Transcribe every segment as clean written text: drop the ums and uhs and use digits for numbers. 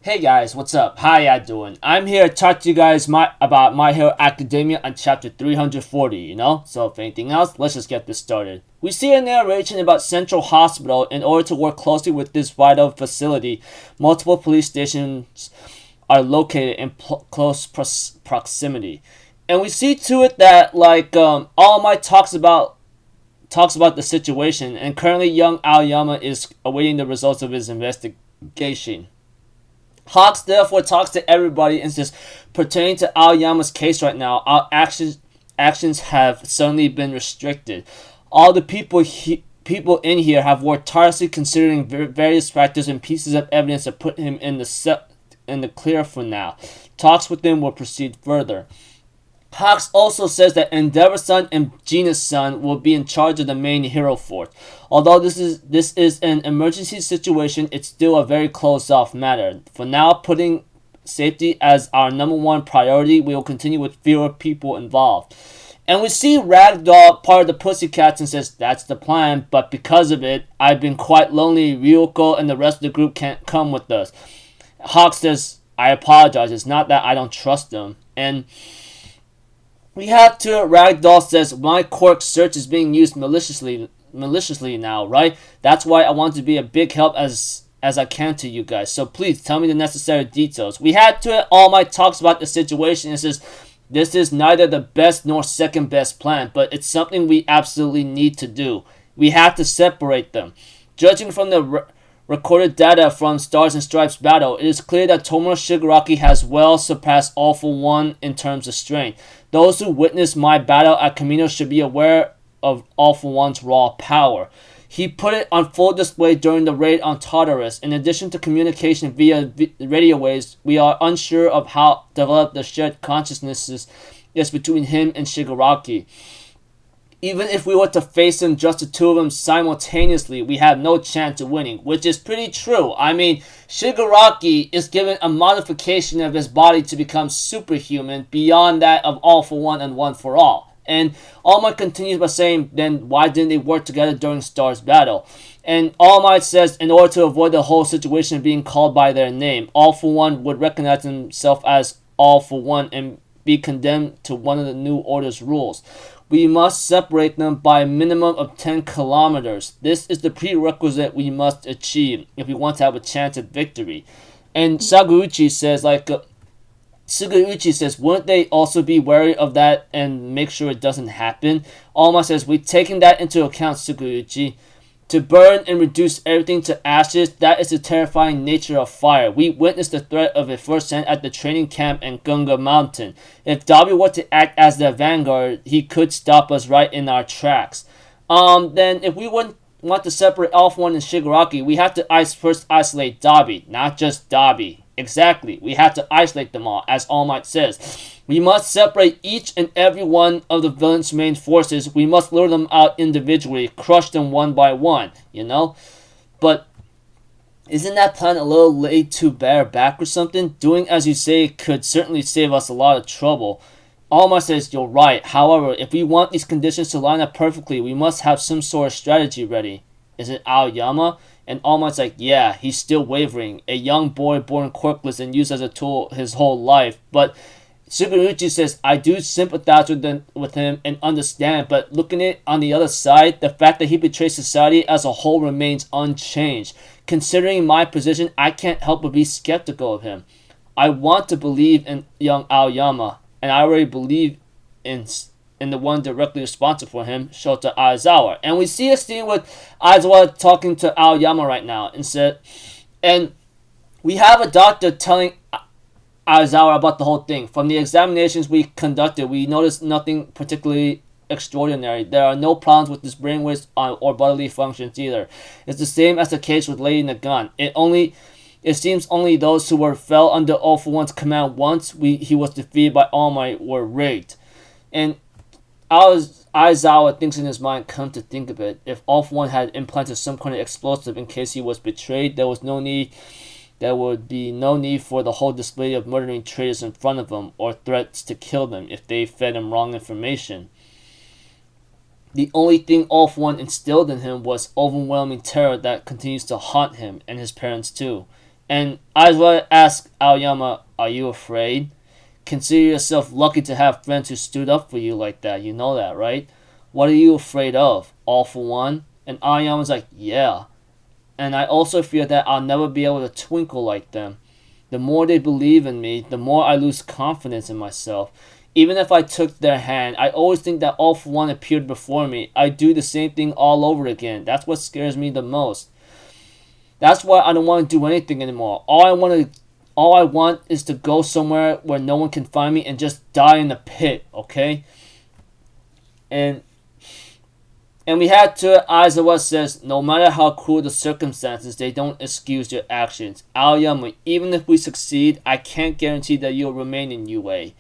Hey guys, what's up? How ya doing? I'm here to talk to you guys about My Hero Academia on chapter 340, So if anything else, let's just get this started. We see a narration about Central Hospital. In order to work closely with this vital facility, multiple police stations are located in close proximity. And we see to it that, All Might talks about the situation, and currently young Aoyama is awaiting the results of his investigation. Hawks therefore talks to everybody and says, pertaining to Aoyama's case right now, our actions have suddenly been restricted. All the people in here have worked tirelessly considering various factors and pieces of evidence that put him in the clear for now. Talks with him will proceed further. Hawks also says that Endeavor-san and Gina-san will be in charge of the main hero fort. Although this is an emergency situation, it's still a very closed-off matter. For now, putting safety as our number one priority, we will continue with fewer people involved. And we see Ragdoll, part of the Pussycats, and says, that's the plan, but because of it, I've been quite lonely. Ryuko and the rest of the group can't come with us. Hawks says, I apologize, it's not that I don't trust them. And we have to Ragdoll says, my quirk search is being used maliciously now, right? That's why I want to be a big help as I can to you guys. So please tell me the necessary details. We had to All Might talks about the situation and says, this is neither the best nor second best plan, but it's something we absolutely need to do. We have to separate them. Judging from the recorded data from Stars and Stripes battle, it is clear that Tomura Shigaraki has well surpassed All for One in terms of strength. Those who witnessed my battle at Camino should be aware of All for One's raw power. He put it on full display during the raid on Tartarus. In addition to communication via radio waves, we are unsure of how developed the shared consciousness is between him and Shigaraki. Even if we were to face him, just the two of them simultaneously, we have no chance of winning, which is pretty true. I mean, Shigaraki is given a modification of his body to become superhuman beyond that of All for One and One for All. And All Might continues by saying, then why didn't they work together during Star's battle? And All Might says, in order to avoid the whole situation being called by their name, All for One would recognize himself as All for One and be condemned to one of the New Order's rules. We must separate them by a minimum of 10 kilometers. This is the prerequisite we must achieve if we want to have a chance at victory. And Sugeuchi says, wouldn't they also be wary of that and make sure it doesn't happen? Alma says, we've taken that into account, Sugeuchi. To burn and reduce everything to ashes, that is the terrifying nature of fire. We witnessed the threat of it firsthand at the training camp in Gunga Mountain. If Dabi were to act as the vanguard, he could stop us right in our tracks. Then if we want to separate All for One and Shigaraki, we have to first isolate Dabi, not just Dabi. Exactly, we have to isolate them all, as All Might says. We must separate each and every one of the villain's main forces. We must lure them out individually, crush them one by one, But isn't that plan a little laid too bare back or something? Doing as you say could certainly save us a lot of trouble. All Might says, you're right. However, if we want these conditions to line up perfectly, we must have some sort of strategy ready. Is it Aoyama? And All Might's like, yeah, he's still wavering. A young boy born quirkless and used as a tool his whole life. But Sugeuchi says, I do sympathize with him and understand, but looking at it on the other side, the fact that he betrays society as a whole remains unchanged. Considering my position, I can't help but be skeptical of him. I want to believe in young Aoyama, and I already believe in the one directly responsible for him, Shota Aizawa. And we see a scene with Aizawa talking to Aoyama right now, and we have a doctor telling Aizawa about the whole thing. From the examinations we conducted, we noticed nothing particularly extraordinary. There are no problems with his brainwaves or bodily functions either. It's the same as the case with Lady Nagan. It seems only those who fell under All for One's command once he was defeated by All Might were rigged. And Aizawa thinks in his mind, come to think of it, if All for One had implanted some kind of explosive in case he was betrayed, there would be no need for the whole display of murdering traitors in front of him or threats to kill them if they fed him wrong information. The only thing All for One instilled in him was overwhelming terror that continues to haunt him and his parents too. And Aizawa asks Aoyama, are you afraid? Consider yourself lucky to have friends who stood up for you like that. You know that, right? What are you afraid of? All for one? And Aoyama's like, yeah. And I also fear that I'll never be able to twinkle like them. The more they believe in me, the more I lose confidence in myself. Even if I took their hand, I always think that All for One appeared before me. I do the same thing all over again. That's what scares me the most. That's why I don't want to do anything anymore. All I want is to go somewhere where no one can find me and just die in the pit, okay? And we had to, Aizawa says, no matter how cruel the circumstances, they don't excuse your actions. Aoyama, even if we succeed, I can't guarantee that you'll remain in UA.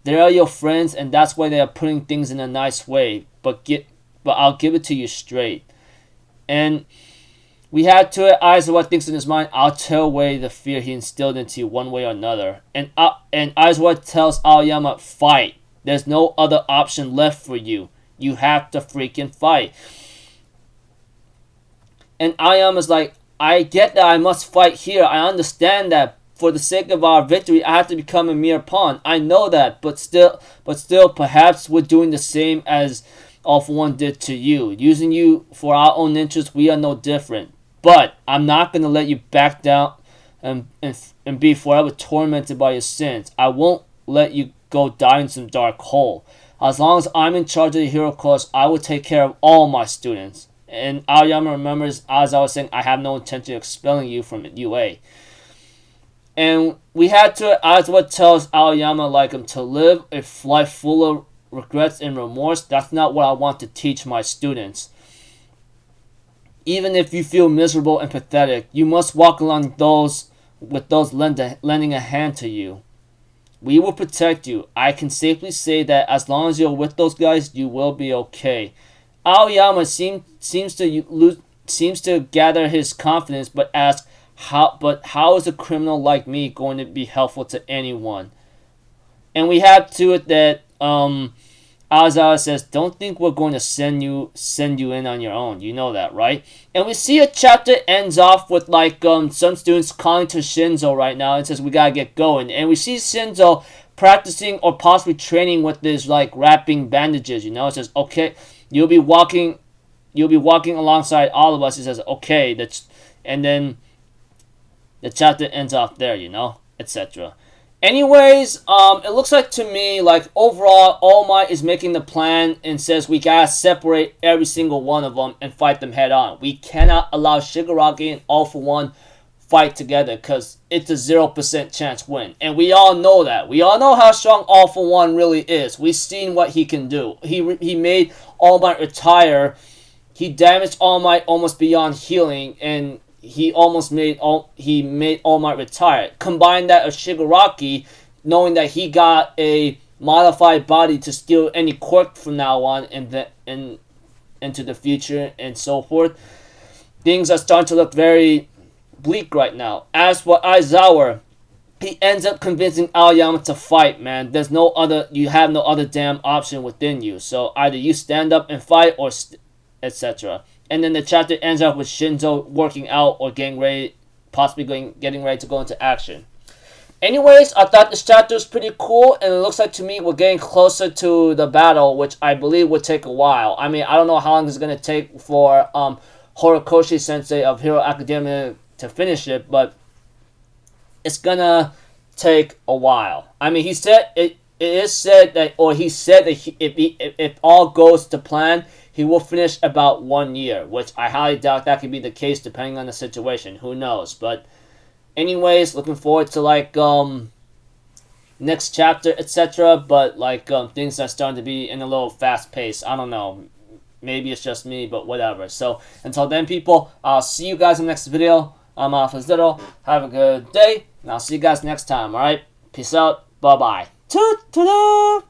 They are your friends, and that's why they are putting things in a nice way. But I'll give it to you straight. And we had to, Aizawa thinks in his mind, I'll tear away the fear he instilled into you one way or another. And Aizawa tells Aoyama, fight. There's no other option left for you. You have to freaking fight. And Aoyama's like, I get that I must fight here. I understand that. For the sake of our victory, I have to become a mere pawn. I know that, but still, perhaps we're doing the same as All for One did to you. Using you for our own interests, we are no different. But I'm not going to let you back down and be forever tormented by your sins. I won't let you go die in some dark hole. As long as I'm in charge of the hero course, I will take care of all my students. And Aoyama remembers, as I was saying, I have no intention of expelling you from UA. And we had to, as what tells Aoyama, to live a life full of regrets and remorse. That's not what I want to teach my students. Even if you feel miserable and pathetic, you must walk along with those lending a hand to you. We will protect you. I can safely say that as long as you're with those guys, you will be okay. Aoyama seems to gather his confidence, but asks, how is a criminal like me going to be helpful to anyone? And we have to it that Aizawa says, don't think we're going to send you in on your own. You know that, right? And we see a chapter ends off with some students calling to Shinzo right now and says we gotta get going. And we see Shinzo practicing or possibly training with this wrapping bandages. You know, it says, okay, you'll be walking alongside all of us. It says, okay, and then the chapter ends off there, you know, etc. Anyways, it looks like to me, overall, All Might is making the plan and says we gotta separate every single one of them and fight them head on. We cannot allow Shigaraki and All for One fight together because it's a 0% chance win. And we all know that. We all know how strong All for One really is. We've seen what he can do. He made All Might retire. He damaged All Might almost beyond healing, and he made All Might retire. Combine that with Shigaraki, knowing that he got a modified body to steal any quirk from now on and into the future and so forth. Things are starting to look very bleak right now. As for Aizawa, he ends up convincing Aoyama to fight, man. You have no other damn option within you. So either you stand up and fight or etc. And then the chapter ends up with Shinzo working out or getting ready to go into action. Anyways, I thought this chapter was pretty cool, and it looks like to me we're getting closer to the battle, which I believe would take a while. I mean, I don't know how long it's going to take for Horikoshi Sensei of Hero Academia to finish it, but it's going to take a while. I mean, he said that if all goes to plan, he will finish about 1 year, which I highly doubt that could be the case depending on the situation. Who knows? But anyways, looking forward to next chapter, etc. But things are starting to be in a little fast pace. I don't know. Maybe it's just me, but whatever. So until then, people, I'll see you guys in the next video. I'm Alpha Have a good day, and I'll see you guys next time. All right, peace out. Bye bye. Toot toot.